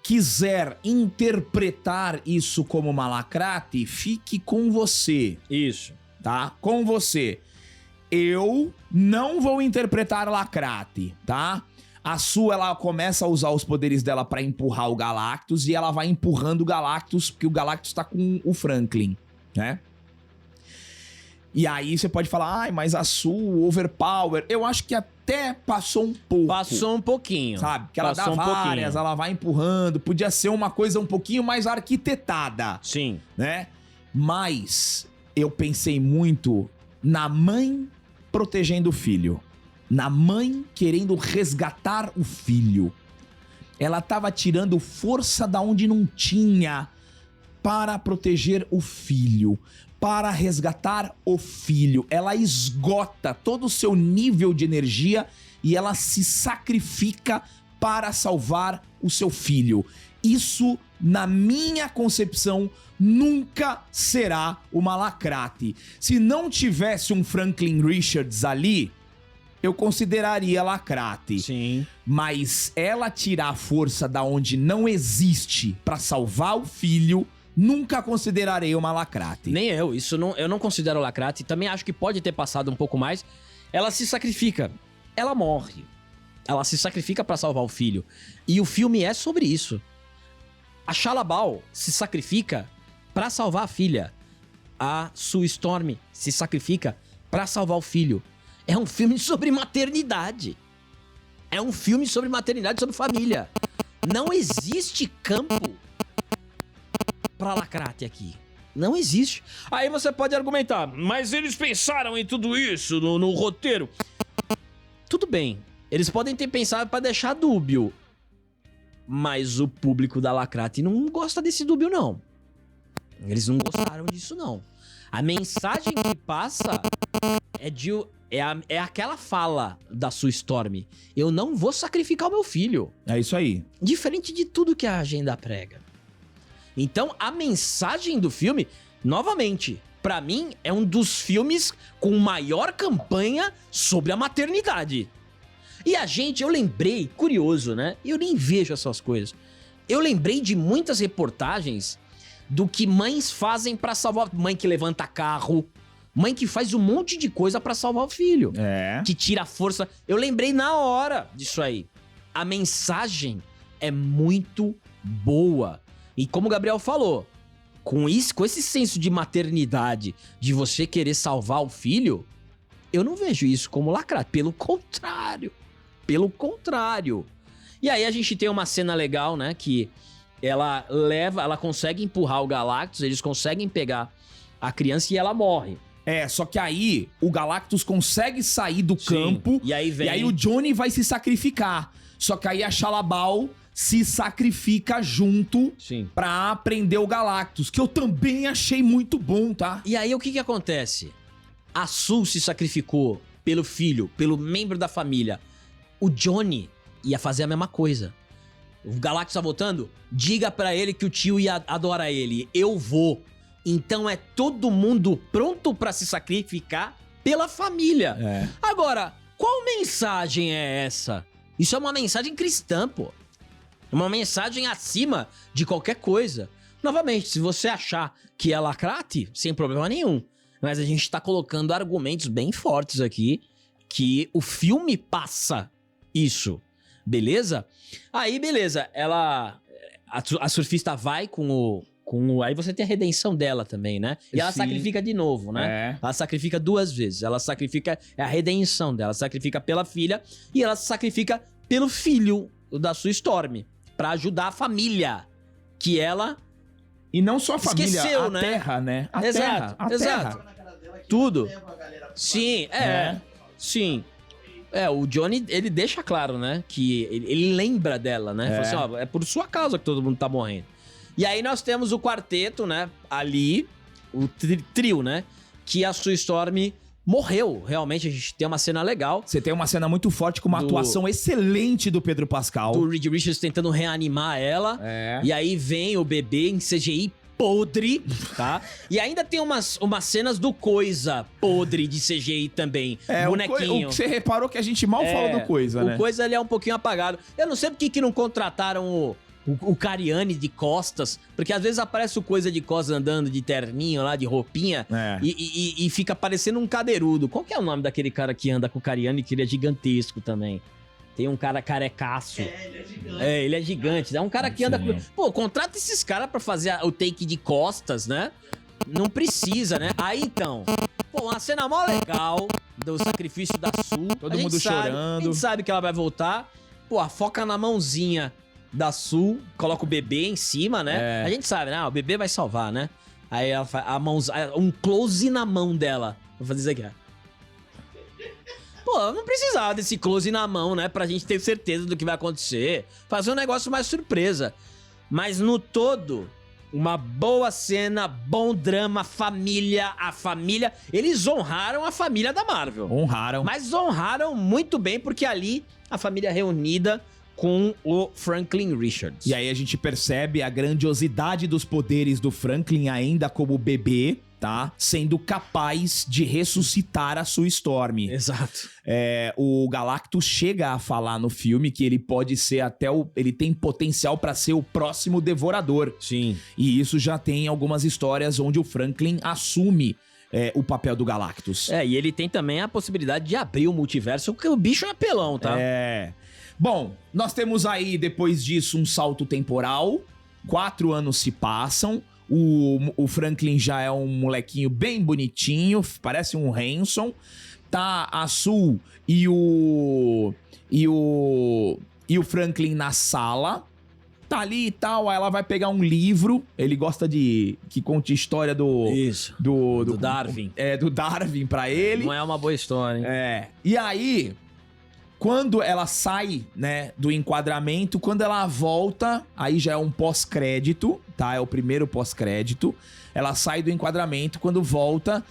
A: quiser interpretar isso como uma Lacrate, fique com você.
B: Isso.
A: Tá? Com você. Eu não vou interpretar Lacrate, tá? A Sue, ela começa a usar os poderes dela pra empurrar o Galactus e ela vai empurrando o Galactus, porque o Galactus tá com o Franklin, né? E aí você pode falar, ai, mas a Sue, overpower. Eu acho que até passou um pouco.
B: Passou um pouquinho.
A: Sabe? Que ela dá
B: Passou
A: várias, ela vai empurrando. Podia ser uma coisa um pouquinho mais arquitetada.
B: Sim.
A: Né? Mas eu pensei muito na mãe protegendo o filho. Na mãe querendo resgatar o filho. Ela tava tirando força da onde não tinha para proteger o filho, para resgatar o filho. Ela esgota todo o seu nível de energia e ela se sacrifica para salvar o seu filho. Isso, na minha concepção, nunca será uma Lacrate. Se não tivesse um Franklin Richards ali, eu consideraria Lacrate.
B: Sim.
A: Mas ela tirar a força da onde não existe para salvar o filho, nunca considerarei uma Lacrate.
B: Nem eu, eu não considero Lacrate. Também acho que pode ter passado um pouco mais. Ela se sacrifica, ela morre. Ela se sacrifica pra salvar o filho. E o filme é sobre isso. A Shalla-Bal se sacrifica pra salvar a filha. A Sue Storm se sacrifica pra salvar o filho. É um filme sobre maternidade. É um filme sobre maternidade, sobre família. Não existe campo pra Lacrate aqui. Não existe. Aí você pode argumentar, mas eles pensaram em tudo isso no roteiro. Tudo bem. Eles podem ter pensado pra deixar dúbio. Mas o público da Lacrate não gosta desse dúbio, não. Eles não gostaram disso, não. A mensagem que passa É aquela fala da Sue Storm. Eu não vou sacrificar o meu filho.
A: É isso aí.
B: Diferente de tudo que a agenda prega. Então, a mensagem do filme, novamente, pra mim, é um dos filmes com maior campanha sobre a maternidade. E eu lembrei, curioso, né? Eu nem vejo essas coisas. Eu lembrei de muitas reportagens do que mães fazem pra salvar... Mãe que levanta carro, mãe que faz um monte de coisa pra salvar o filho.
A: É.
B: Que tira a força. Eu lembrei na hora disso aí. A mensagem é muito boa. E como o Gabriel falou, com esse senso de maternidade, de você querer salvar o filho, eu não vejo isso como lacrar. Pelo contrário. Pelo contrário. E aí a gente tem uma cena legal, né? Que ela consegue empurrar o Galactus, eles conseguem pegar a criança e ela morre.
A: É, só que aí o Galactus consegue sair do campo
B: E aí vem...
A: e aí o Johnny vai se sacrificar. Só que aí a Shalabal se sacrifica junto
B: Sim.
A: pra prender o Galactus, que eu também achei muito bom, tá?
B: E aí o que acontece? A Sue se sacrificou pelo filho, pelo membro da família. O Johnny ia fazer a mesma coisa. O Galactus tá voltando? Diga pra ele que o tio adora ele. Eu vou. Então é todo mundo pronto pra se sacrificar pela família.
A: É.
B: Agora, qual mensagem é essa? Isso é uma mensagem cristã, pô. Uma mensagem acima de qualquer coisa. Novamente, se você achar que é lacrate, sem problema nenhum. Mas a gente tá colocando argumentos bem fortes aqui que o filme passa isso. Beleza? Aí, beleza. A surfista vai com o... Aí você tem a redenção dela também, né? E ela
A: Sim.
B: sacrifica de novo, né?
A: É.
B: Ela sacrifica 2 vezes. Ela sacrifica... É a redenção dela. Ela sacrifica pela filha e ela sacrifica pelo filho da Sue Storm. Pra ajudar a família. Que ela...
A: E não só a família,
B: Esqueceu,
A: a
B: né?
A: terra, né? A
B: Exato,
A: terra, a
B: exato.
A: terra.
B: Tudo. Sim, sim. O Johnny, ele deixa claro, né? Que ele lembra dela, né? Fala assim, ó, é por sua causa que todo mundo tá morrendo. E aí nós temos o quarteto, né? Ali, o trio, né? Que a Sue Storm morreu. Realmente, a gente tem uma cena legal.
A: Você tem uma cena muito forte com uma atuação excelente do Pedro Pascal.
B: Do Reed Richards tentando reanimar ela.
A: É.
B: E aí vem o bebê em CGI podre, tá? E ainda tem umas cenas do Coisa podre de CGI também. Bonequinho.
A: O que você reparou que a gente mal falou do Coisa, né?
B: O Coisa, ele é um pouquinho apagado. Eu não sei por que não contrataram o Cariani de costas, porque às vezes aparece o Coisa de costas andando de terninho lá, de roupinha, e fica parecendo um cadeirudo. Qual que é o nome daquele cara que anda com o Cariani, que ele é gigantesco também? Tem um cara carecaço.
C: Ele é gigante.
B: Ele é gigante. É um cara que anda com... Pô, contrata esses caras pra fazer o take de costas, né? Não precisa, né? Aí, então... Pô, uma cena mó legal do sacrifício da Sue.
A: Todo mundo chorando.
B: A gente sabe que ela vai voltar. Pô, foca na mãozinha da Sue, coloca o bebê em cima, né? A gente sabe, né? O bebê vai salvar, né? Aí ela faz um close na mão dela. Vou fazer isso aqui, ó. Pô, não precisava desse close na mão, né? Pra gente ter certeza do que vai acontecer. Fazer um negócio mais surpresa. Mas no todo, uma boa cena, bom drama, família. A família... Eles honraram a família da Marvel.
A: Honraram.
B: Mas honraram muito bem, porque ali a família reunida com o Franklin Richards.
A: E aí a gente percebe a grandiosidade dos poderes do Franklin ainda como bebê, tá? Sendo capaz de ressuscitar a Sue Storm.
B: Exato.
A: O Galactus chega a falar no filme que ele pode ser ele tem potencial pra ser o próximo Devorador.
B: Sim.
A: E isso já tem algumas histórias onde o Franklin assume o papel do Galactus.
B: E ele tem também a possibilidade de abrir o multiverso, porque o bicho é apelão, tá?
A: Bom, nós temos aí, depois disso, um salto temporal. 4 anos se passam. O Franklin já é um molequinho bem bonitinho, parece um Hanson. Tá a Sue e o Franklin na sala. Tá ali e tal, aí ela vai pegar um livro. Ele gosta que conte história do...
B: Isso.
A: Do
B: Darwin.
A: Do Darwin pra ele.
B: Não é uma boa história, hein?
A: E aí... Quando ela sai, né, do enquadramento, quando ela volta, aí já é um pós-crédito, tá? É o primeiro pós-crédito. Ela sai do enquadramento, quando volta,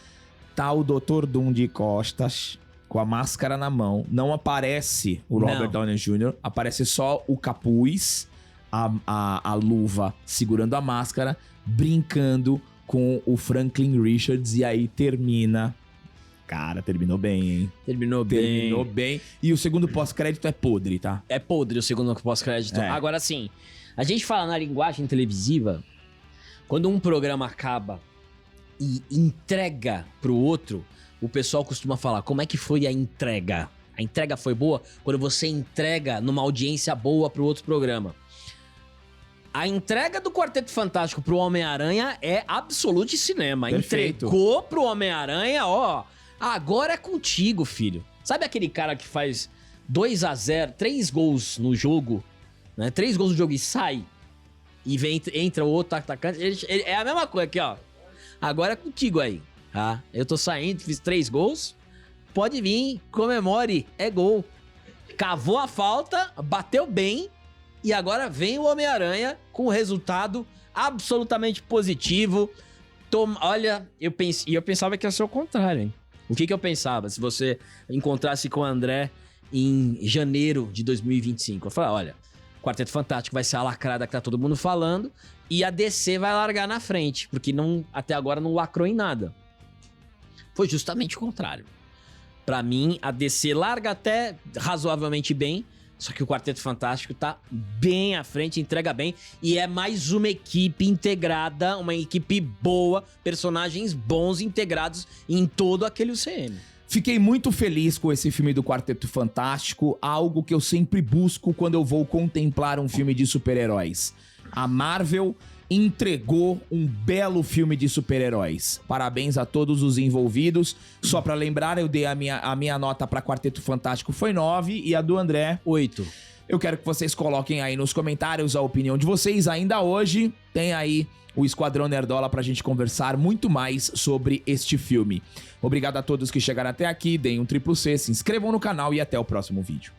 A: tá o Dr. Doom de costas, com a máscara na mão. Não aparece o Robert Downey Jr., aparece só o capuz, a luva segurando a máscara, brincando com o Franklin Richards, e aí termina. Cara, terminou bem, hein?
B: Terminou bem.
A: E o segundo pós-crédito é podre, tá?
B: É podre o segundo pós-crédito.
A: É.
B: Agora, assim, a gente fala na linguagem televisiva, quando um programa acaba e entrega pro outro, o pessoal costuma falar, como é que foi a entrega? A entrega foi boa quando você entrega numa audiência boa pro outro programa. A entrega do Quarteto Fantástico pro Homem-Aranha é absolute cinema.
A: Perfeito.
B: Entregou pro Homem-Aranha, ó, agora é contigo, filho. Sabe aquele cara que faz 2-0, 3 gols no jogo, né? 3 gols no jogo e sai, e entra o outro atacante. É a mesma coisa aqui, ó. Agora é contigo aí, tá? Eu tô saindo, fiz 3 gols, pode vir, comemore, é gol. Cavou a falta, bateu bem, e agora vem o Homem-Aranha com um resultado absolutamente positivo. Olha, eu pensava que ia ser o contrário, hein? O que eu pensava se você encontrasse com o André em janeiro de 2025? Eu falei, olha, Quarteto Fantástico vai ser a lacrada que tá todo mundo falando e a DC vai largar na frente, porque até agora não lacrou em nada. Foi justamente o contrário. Pra mim, a DC larga até razoavelmente bem, só que o Quarteto Fantástico tá bem à frente, entrega bem, e é mais uma equipe integrada, uma equipe boa, personagens bons integrados em todo aquele UCM.
A: Fiquei muito feliz com esse filme do Quarteto Fantástico, algo que eu sempre busco quando eu vou contemplar um filme de super-heróis. A Marvel entregou um belo filme de super-heróis. Parabéns a todos os envolvidos. Só pra lembrar, eu dei a minha nota pra Quarteto Fantástico foi 9 e a do André
B: 8.
A: Eu quero que vocês coloquem aí nos comentários a opinião de vocês. Ainda hoje tem aí o Esquadrão Nerdola pra gente conversar muito mais sobre este filme. Obrigado a todos que chegaram até aqui, deem um triplo C, se inscrevam no canal e até o próximo vídeo.